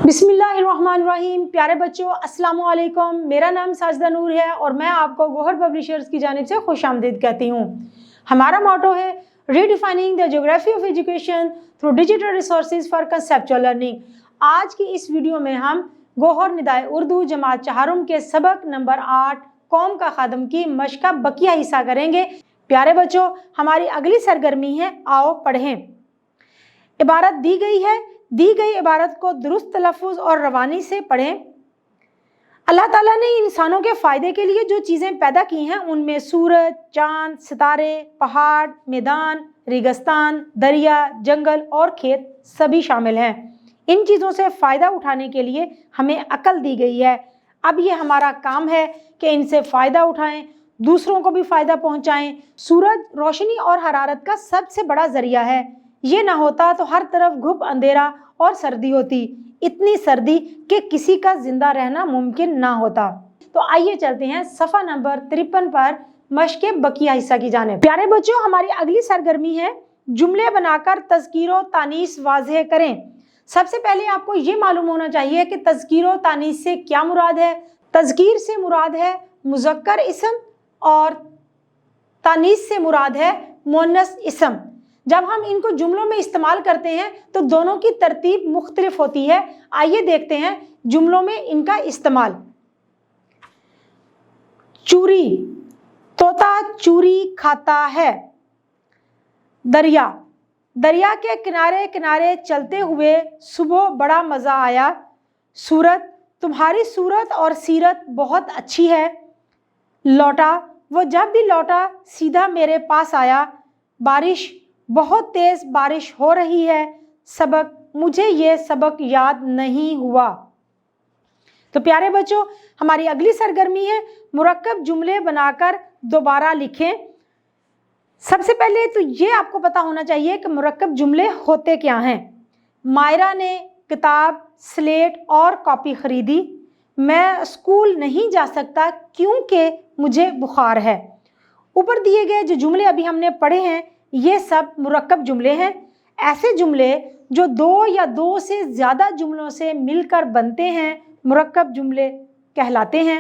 बिस्मिल्लाहिर्रहमानिर्रहीम। प्यारे बच्चों, अस्सलाम वालेकुम। मेरा नाम साजिदा नूर है और मैं आपको गौहर पब्लिशर्स की जानिब से खुशामदीद कहती हूँ। हमारा मोटो है redefining the geography of education through digital resources for conceptual learning. आज की इस वीडियो में हम गौहर निदाए उर्दू जमात चहारुम के सबक नंबर 8 कौम का खादम की मश्क का बकिया हिस्सा करेंगे। प्यारे बच्चों, हमारी अगली सरगर्मी है, आओ पढ़ें। इबारत दी गई है, दी गई इबारत को दुरुस्त तलफ़ुज़ और रवानी से पढ़ें। अल्लाह ताला ने इंसानों के फ़ायदे के लिए जो चीज़ें पैदा की हैं उनमें सूरज, चाँद, सितारे, पहाड़, मैदान, रेगिस्तान, दरिया, जंगल और खेत सभी शामिल हैं। इन चीज़ों से फ़ायदा उठाने के लिए हमें अक्ल दी गई है। अब ये हमारा काम है कि इनसे फ़ायदा उठाएं, दूसरों को भी फ़ायदा पहुँचाएँ। सूरज रोशनी और हरारत का सबसे बड़ा ज़रिया है। ये ना होता तो हर तरफ घुप अंधेरा और सर्दी होती, इतनी सर्दी कि किसी का जिंदा रहना मुमकिन ना होता। तो आइए चलते हैं सफ़ा नंबर 53 पर मश्क बकिया हिस्सा की जानिब। प्यारे बच्चों, हमारी अगली सरगर्मी है जुमले बनाकर तज़कीर व तानीस वाज़ेह करें। सबसे पहले आपको ये मालूम होना चाहिए कि तज़कीर व तानीस से क्या मुराद है। तज़कीर से मुराद है मुज़क्कर इसम और तानीस से मुराद है मुअन्नस इसम। जब हम इनको जुमलों में इस्तेमाल करते हैं तो दोनों की तरतीब मुख्तलिफ होती है। आइए देखते हैं जुमलों में इनका इस्तेमाल। चूरी, तोता चूरी खाता है। दरिया, दरिया के किनारे किनारे चलते हुए सुबह बड़ा मज़ा आया। सूरत, तुम्हारी सूरत और सीरत बहुत अच्छी है। लौटा, वो जब भी लौटा सीधा मेरे पास आया। बारिश, बहुत तेज़ बारिश हो रही है। सबक, मुझे ये सबक याद नहीं हुआ। तो प्यारे बच्चों, हमारी अगली सरगर्मी है मुरक्कब जुमले बनाकर दोबारा लिखें। सबसे पहले तो ये आपको पता होना चाहिए कि मुरक्कब जुमले होते क्या हैं। मायरा ने किताब, स्लेट और कॉपी ख़रीदी। मैं स्कूल नहीं जा सकता क्योंकि मुझे बुखार है। ऊपर दिए गए जो जुमले अभी हमने पढ़े हैं ये सब मुरक्कब जुमले हैं। ऐसे जुमले जो दो या दो से ज़्यादा जुमलों से मिलकर बनते हैं मुरक्कब जुमले कहलाते हैं।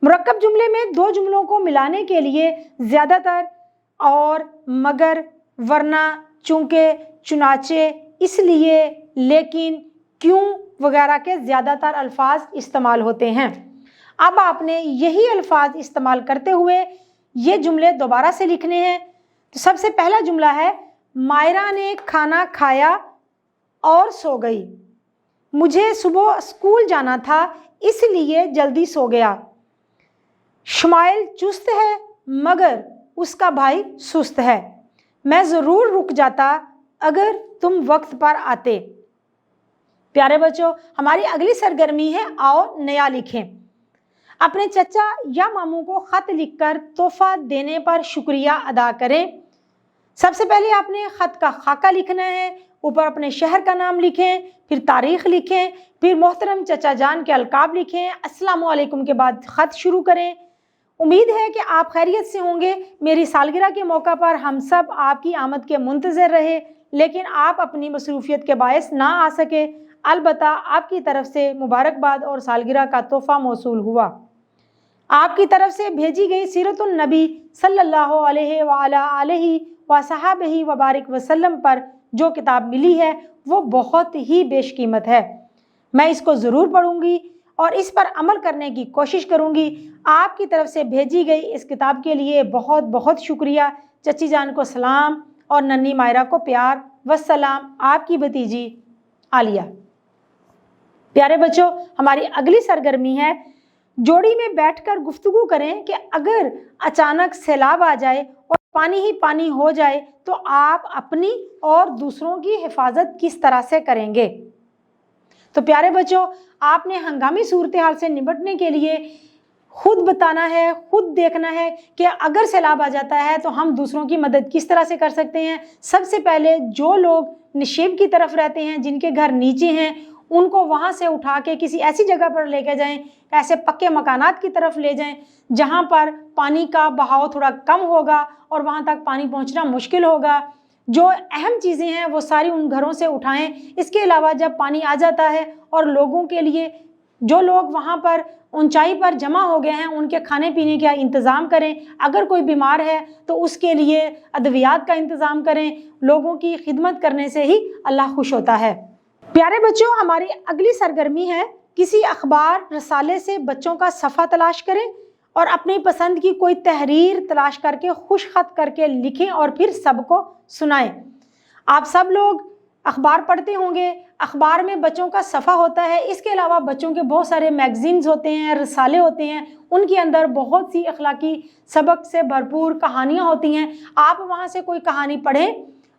मुरक्कब जुमले में दो जुमलों को मिलाने के लिए ज़्यादातर, और, मगर, वरना, चूँकि, चुनाचे, इसलिए, लेकिन, क्यों वगैरह के ज़्यादातर अल्फाज इस्तेमाल होते हैं। अब आपने यही अल्फाज इस्तेमाल करते हुए ये जुमले दोबारा से लिखने हैं। तो सबसे पहला जुमला है मायरा ने खाना खाया और सो गई। मुझे सुबह स्कूल जाना था इसलिए जल्दी सो गया। शुमाइल चुस्त है मगर उसका भाई सुस्त है। मैं ज़रूर रुक जाता अगर तुम वक्त पर आते। प्यारे बच्चों, हमारी अगली सरगर्मी है आओ नया लिखें। अपने चचा या मामू को ख़त लिखकर तोहफा देने पर शुक्रिया अदा करें। सबसे पहले आपने ख़त का खाका लिखना है, ऊपर अपने शहर का नाम लिखें, फिर तारीख़ लिखें, फिर मोहतरम चचा जान के अलकाब लिखें। अस्सलाम वालेकुम के बाद ख़त शुरू करें। उम्मीद है कि आप खैरियत से होंगे। मेरी सालगिरह के मौका पर हम सब आपकी आमद के मुंतज़र रहे, लेकिन आप अपनी मसरूफ़ियत के बायस ना आ सके। अलबत्ता आपकी तरफ से मुबारकबाद और सालगिरह का तोहफ़ा मौसूल हुआ। आपकी तरफ से भेजी गई सीरतुन नबी सल्लल्लाहु अलैहि वसहबिहि वबारिक वसल्लम पर जो किताब मिली है वो बहुत ही बेशकीमत है। मैं इसको ज़रूर पढ़ूंगी और इस पर अमल करने की कोशिश करूंगी। आपकी तरफ से भेजी गई इस किताब के लिए बहुत बहुत शुक्रिया। चची जान को सलाम और नन्ही मायरा को प्यार। वस्सलाम, आपकी भतीजी आलिया। प्यारे बच्चों, हमारी अगली सरगर्मी है जोड़ी में बैठकर गुफ्तगू करें कि अगर अचानक सैलाब आ जाए और पानी ही पानी हो जाए तो आप अपनी और दूसरों की हिफाजत किस तरह से करेंगे। तो प्यारे बच्चों, आपने हंगामी सूरत हाल से निपटने के लिए खुद बताना है, खुद देखना है कि अगर सैलाब आ जाता है तो हम दूसरों की मदद किस तरह से कर सकते हैं। सबसे पहले जो लोग निशेब की तरफ रहते हैं, जिनके घर नीचे हैं, उनको वहाँ से उठा के किसी ऐसी जगह पर लेके जाएं, ऐसे पक्के मकानात की तरफ ले जाएं जहाँ पर पानी का बहाव थोड़ा कम होगा और वहाँ तक पानी पहुँचना मुश्किल होगा। جو اہم چیزیں ہیں وہ ساری ان گھروں سے اٹھائیں۔ اس کے علاوہ جب پانی آ جاتا ہے اور لوگوں کے لیے، جو لوگ وہاں پر اونچائی پر جمع ہو گئے ہیں، ان کے کھانے پینے کا انتظام کریں۔ اگر کوئی بیمار ہے تو اس کے لیے ادویات کا انتظام کریں۔ لوگوں کی خدمت کرنے سے ہی اللہ خوش ہوتا ہے۔ پیارے بچوں، ہماری اگلی سرگرمی ہے، کسی اخبار رسالے سے بچوں کا صفحہ تلاش کریں اور اپنی پسند کی کوئی تحریر تلاش کر کے خوش خط کر کے لکھیں اور پھر سب کو سنائیں۔ آپ سب لوگ اخبار پڑھتے ہوں گے، اخبار میں بچوں کا صفحہ ہوتا ہے۔ اس کے علاوہ بچوں کے بہت سارے میگزینز ہوتے ہیں، رسالے ہوتے ہیں، ان کے اندر بہت سی اخلاقی سبق سے بھرپور کہانیاں ہوتی ہیں۔ آپ وہاں سے کوئی کہانی پڑھیں،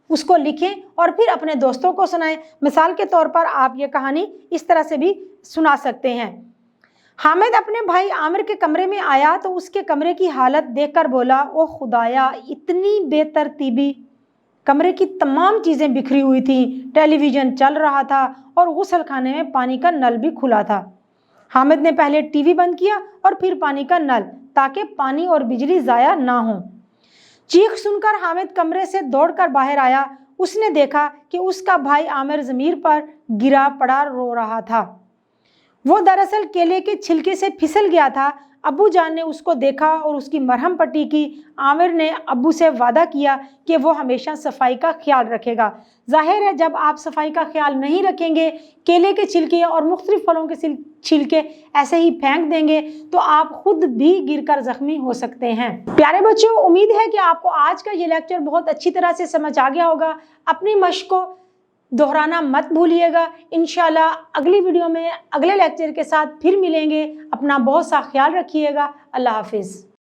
اس کو لکھیں اور پھر اپنے دوستوں کو سنائیں۔ مثال کے طور پر آپ یہ کہانی اس طرح سے بھی سنا سکتے ہیں۔ حامد اپنے بھائی عامر کے کمرے میں آیا تو اس کے کمرے کی حالت دیکھ کر بولا، او خدایا، اتنی بے ترتیبی! کمرے کی تمام چیزیں بکھری ہوئی تھیں، ٹیلی ویژن چل رہا تھا اور غسل خانے میں پانی کا نل بھی کھلا تھا۔ حامد نے پہلے ٹی وی بند کیا اور پھر پانی کا نل، تاکہ پانی اور بجلی ضائع نہ ہو۔ چیخ سن کر حامد کمرے سے دوڑ کر باہر آیا۔ اس نے دیکھا کہ اس کا بھائی عامر زمین پر گرا پڑا رو رہا تھا۔ وہ دراصل کیلے کے چھلکے سے پھسل گیا تھا۔ ابو جان نے اس کو دیکھا اور اس کی مرہم پٹی کی۔ عامر نے ابو سے وعدہ کیا کہ وہ ہمیشہ صفائی کا خیال رکھے گا۔ ظاہر ہے جب آپ صفائی کا خیال نہیں رکھیں گے، کیلے کے چھلکے اور مختلف پھلوں کے چھلکے ایسے ہی پھینک دیں گے تو آپ خود بھی گر کر زخمی ہو سکتے ہیں۔ پیارے بچوں، امید ہے کہ آپ کو آج کا یہ لیکچر بہت اچھی طرح سے سمجھ آ گیا ہوگا۔ اپنی مشق کو دہرانا مت بھولیے گا۔ انشاءاللہ اگلی ویڈیو میں اگلے لیکچر کے ساتھ پھر ملیں گے۔ اپنا بہت سا خیال رکھیے گا۔ اللہ حافظ۔